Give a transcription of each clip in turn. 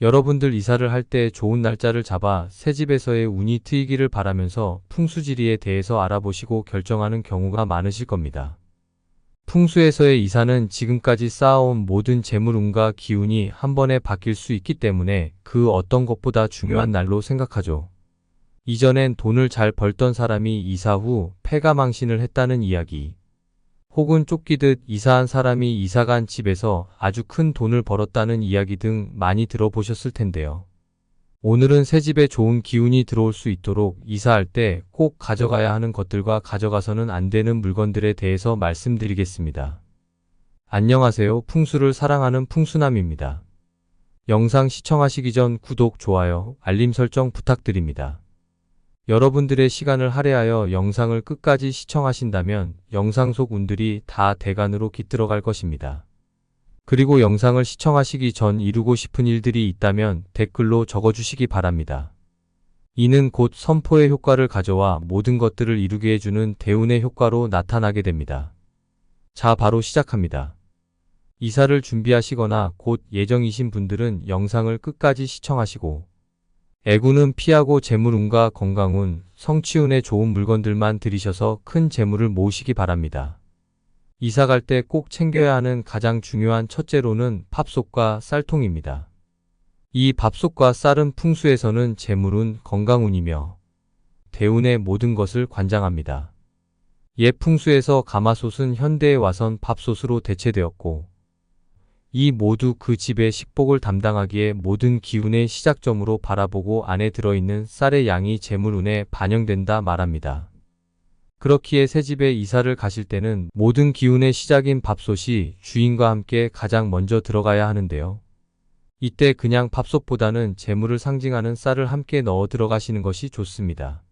여러분들 이사를 할 때 좋은 날짜를 잡아 새 집에서의 운이 트이기를 바라면서 풍수지리에 대해서 알아보시고 결정하는 경우가 많으실 겁니다. 풍수에서의 이사는 지금까지 쌓아온 모든 재물운과 기운이 한 번에 바뀔 수 있기 때문에 그 어떤 것보다 중요한 날로 생각하죠. 이전엔 돈을 잘 벌던 사람이 이사 후 패가망신을 했다는 이야기, 혹은 쫓기듯 이사한 사람이 이사간 집에서 아주 큰 돈을 벌었다는 이야기 등 많이 들어보셨을 텐데요. 오늘은 새 집에 좋은 기운이 들어올 수 있도록 이사할 때 꼭 가져가야 하는 것들과 가져가서는 안 되는 물건들에 대해서 말씀드리겠습니다. 안녕하세요. 풍수를 사랑하는 풍수남입니다. 영상 시청하시기 전 구독, 좋아요, 알림 설정 부탁드립니다. 여러분들의 시간을 할애하여 영상을 끝까지 시청하신다면 영상 속 운들이 다 대간으로 깃들어갈 것입니다. 그리고 영상을 시청하시기 전 이루고 싶은 일들이 있다면 댓글로 적어주시기 바랍니다. 이는 곧 선포의 효과를 가져와 모든 것들을 이루게 해주는 대운의 효과로 나타나게 됩니다. 자, 바로 시작합니다. 이사를 준비하시거나 곧 예정이신 분들은 영상을 끝까지 시청하시고, 애군은 피하고 재물운과 건강운, 성취운에 좋은 물건들만 들이셔서 큰 재물을 모으시기 바랍니다. 이사 갈 때 꼭 챙겨야 하는 가장 중요한 첫째로는 밥솥과 쌀통입니다. 이 밥솥과 쌀은 풍수에서는 재물운, 건강운이며 대운의 모든 것을 관장합니다. 옛 풍수에서 가마솥은 현대에 와선 밥솥으로 대체되었고, 이 모두 그 집의 식복을 담당하기에 모든 기운의 시작점으로 바라보고 안에 들어있는 쌀의 양이 재물운에 반영된다 말합니다. 그렇기에 새 집에 이사를 가실 때는 모든 기운의 시작인 밥솥이 주인과 함께 가장 먼저 들어가야 하는데요. 이때 그냥 밥솥보다는 재물을 상징하는 쌀을 함께 넣어 들어가시는 것이 좋습니다.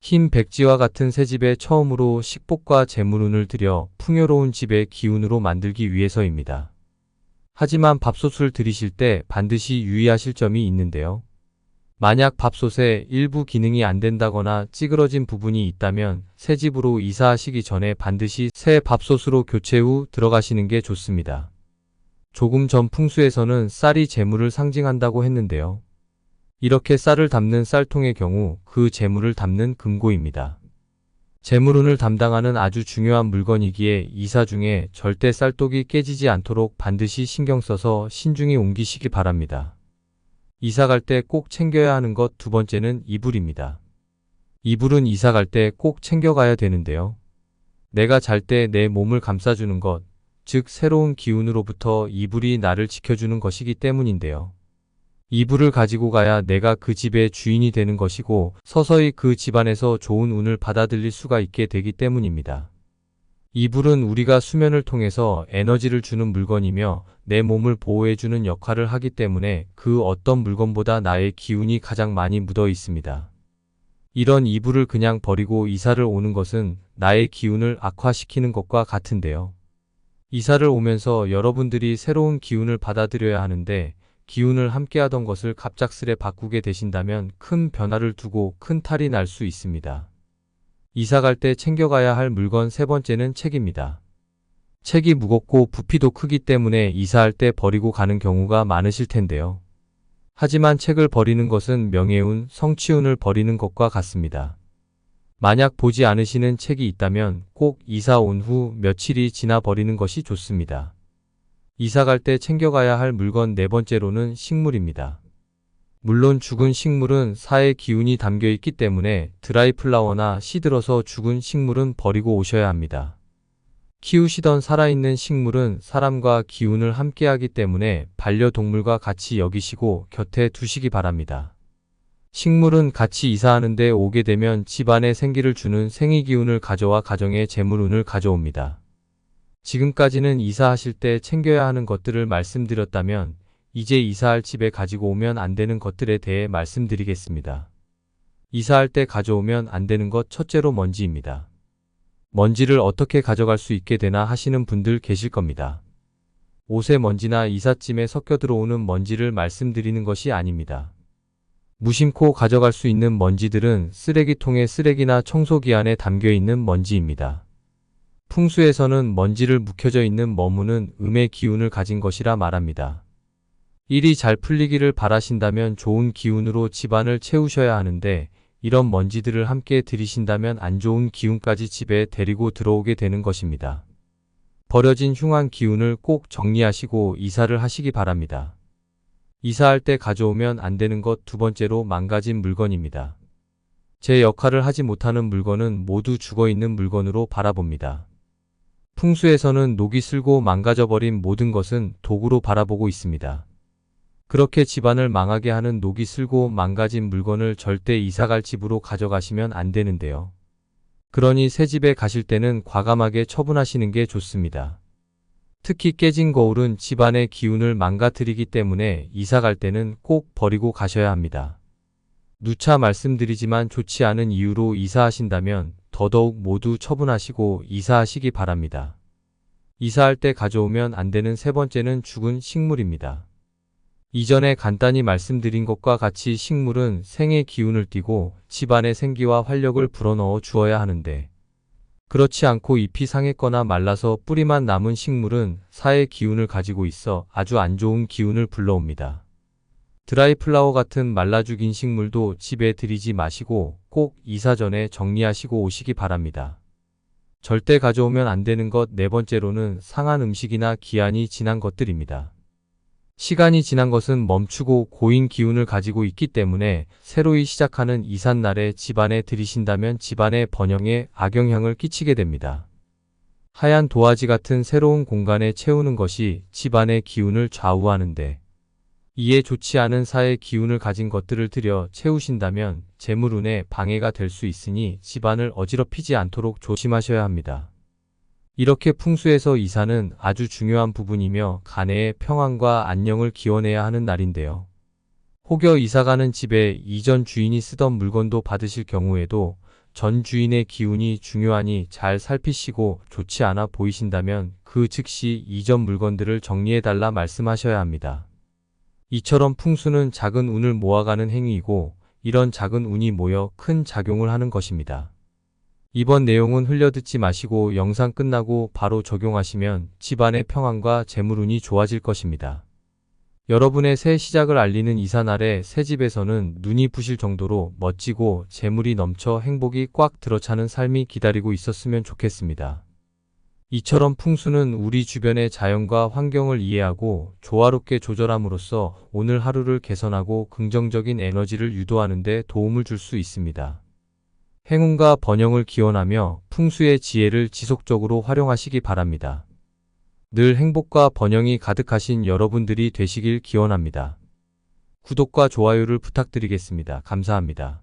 흰 백지와 같은 새 집에 처음으로 식복과 재물운을 들여 풍요로운 집의 기운으로 만들기 위해서입니다. 하지만 밥솥을 들이실 때 반드시 유의하실 점이 있는데요. 만약 밥솥의 일부 기능이 안 된다거나 찌그러진 부분이 있다면 새 집으로 이사하시기 전에 반드시 새 밥솥으로 교체 후 들어가시는 게 좋습니다. 조금 전 풍수에서는 쌀이 재물을 상징한다고 했는데요. 이렇게 쌀을 담는 쌀통의 경우 그 재물을 담는 금고입니다. 재물운을 담당하는 아주 중요한 물건이기에 이사 중에 절대 쌀독이 깨지지 않도록 반드시 신경 써서 신중히 옮기시기 바랍니다. 이사 갈 때 꼭 챙겨야 하는 것 두 번째는 이불입니다. 이불은 이사 갈 때 꼭 챙겨가야 되는데요. 내가 잘 때 내 몸을 감싸주는 것, 즉 새로운 기운으로부터 이불이 나를 지켜주는 것이기 때문인데요. 이불을 가지고 가야 내가 그 집의 주인이 되는 것이고 서서히 그 집안에서 좋은 운을 받아들일 수가 있게 되기 때문입니다. 이불은 우리가 수면을 통해서 에너지를 주는 물건이며 내 몸을 보호해주는 역할을 하기 때문에 그 어떤 물건보다 나의 기운이 가장 많이 묻어 있습니다. 이런 이불을 그냥 버리고 이사를 오는 것은 나의 기운을 악화시키는 것과 같은데요. 이사를 오면서 여러분들이 새로운 기운을 받아들여야 하는데 기운을 함께하던 것을 갑작스레 바꾸게 되신다면 큰 변화를 두고 큰 탈이 날 수 있습니다. 이사 갈 때 챙겨가야 할 물건 세 번째는 책입니다. 책이 무겁고 부피도 크기 때문에 이사할 때 버리고 가는 경우가 많으실 텐데요. 하지만 책을 버리는 것은 명예운, 성취운을 버리는 것과 같습니다. 만약 보지 않으시는 책이 있다면 꼭 이사 온 후 며칠이 지나 버리는 것이 좋습니다. 이사 갈 때 챙겨가야 할 물건 네 번째로는 식물입니다. 물론 죽은 식물은 사의 기운이 담겨 있기 때문에 드라이 플라워나 시들어서 죽은 식물은 버리고 오셔야 합니다. 키우시던 살아있는 식물은 사람과 기운을 함께하기 때문에 반려동물과 같이 여기시고 곁에 두시기 바랍니다. 식물은 같이 이사하는데 오게 되면 집안에 생기를 주는 생이기운을 가져와 가정의 재물운을 가져옵니다. 지금까지는 이사하실 때 챙겨야 하는 것들을 말씀드렸다면 이제 이사할 집에 가지고 오면 안 되는 것들에 대해 말씀드리겠습니다. 이사할 때 가져오면 안 되는 것 첫째로 먼지입니다. 먼지를 어떻게 가져갈 수 있게 되나 하시는 분들 계실 겁니다. 옷의 먼지나 이삿짐에 섞여 들어오는 먼지를 말씀드리는 것이 아닙니다. 무심코 가져갈 수 있는 먼지들은 쓰레기통의 쓰레기나 청소기 안에 담겨 있는 먼지입니다. 풍수에서는 먼지를 묵혀져 있는 머무는 음의 기운을 가진 것이라 말합니다. 일이 잘 풀리기를 바라신다면 좋은 기운으로 집안을 채우셔야 하는데 이런 먼지들을 함께 들이신다면 안 좋은 기운까지 집에 데리고 들어오게 되는 것입니다. 버려진 흉한 기운을 꼭 정리하시고 이사를 하시기 바랍니다. 이사할 때 가져오면 안 되는 것 두 번째로 망가진 물건입니다. 제 역할을 하지 못하는 물건은 모두 죽어있는 물건으로 바라봅니다. 풍수에서는 녹이 슬고 망가져버린 모든 것은 도구로 바라보고 있습니다. 그렇게 집안을 망하게 하는 녹이 슬고 망가진 물건을 절대 이사갈 집으로 가져가시면 안 되는데요. 그러니 새 집에 가실 때는 과감하게 처분하시는 게 좋습니다. 특히 깨진 거울은 집안의 기운을 망가뜨리기 때문에 이사 갈 때는 꼭 버리고 가셔야 합니다. 누차 말씀드리지만 좋지 않은 이유로 이사하신다면 더더욱 모두 처분하시고 이사하시기 바랍니다. 이사할 때 가져오면 안 되는 세 번째는 죽은 식물입니다. 이전에 간단히 말씀드린 것과 같이 식물은 생의 기운을 띠고 집안의 생기와 활력을 불어넣어 주어야 하는데 그렇지 않고 잎이 상했거나 말라서 뿌리만 남은 식물은 사의 기운을 가지고 있어 아주 안 좋은 기운을 불러옵니다. 드라이 플라워 같은 말라 죽인 식물도 집에 들이지 마시고 꼭 이사 전에 정리하시고 오시기 바랍니다. 절대 가져오면 안 되는 것 네 번째로는 상한 음식이나 기한이 지난 것들입니다. 시간이 지난 것은 멈추고 고인 기운을 가지고 있기 때문에 새로이 시작하는 이삿날에 집안에 들이신다면 집안의 번영에 악영향을 끼치게 됩니다. 하얀 도화지 같은 새로운 공간에 채우는 것이 집안의 기운을 좌우하는데 이에 좋지 않은 사의 기운을 가진 것들을 들여 채우신다면 재물운에 방해가 될 수 있으니 집안을 어지럽히지 않도록 조심하셔야 합니다. 이렇게 풍수에서 이사는 아주 중요한 부분이며 가내의 평안과 안녕을 기원해야 하는 날인데요. 혹여 이사가는 집에 이전 주인이 쓰던 물건도 받으실 경우에도 전 주인의 기운이 중요하니 잘 살피시고 좋지 않아 보이신다면 그 즉시 이전 물건들을 정리해달라 말씀하셔야 합니다. 이처럼 풍수는 작은 운을 모아가는 행위이고 이런 작은 운이 모여 큰 작용을 하는 것입니다. 이번 내용은 흘려듣지 마시고 영상 끝나고 바로 적용하시면 집안의 평안과 재물운이 좋아질 것입니다. 여러분의 새 시작을 알리는 이삿날에 새 집에서는 눈이 부실 정도로 멋지고 재물이 넘쳐 행복이 꽉 들어차는 삶이 기다리고 있었으면 좋겠습니다. 이처럼 풍수는 우리 주변의 자연과 환경을 이해하고 조화롭게 조절함으로써 오늘 하루를 개선하고 긍정적인 에너지를 유도하는 데 도움을 줄 수 있습니다. 행운과 번영을 기원하며 풍수의 지혜를 지속적으로 활용하시기 바랍니다. 늘 행복과 번영이 가득하신 여러분들이 되시길 기원합니다. 구독과 좋아요를 부탁드리겠습니다. 감사합니다.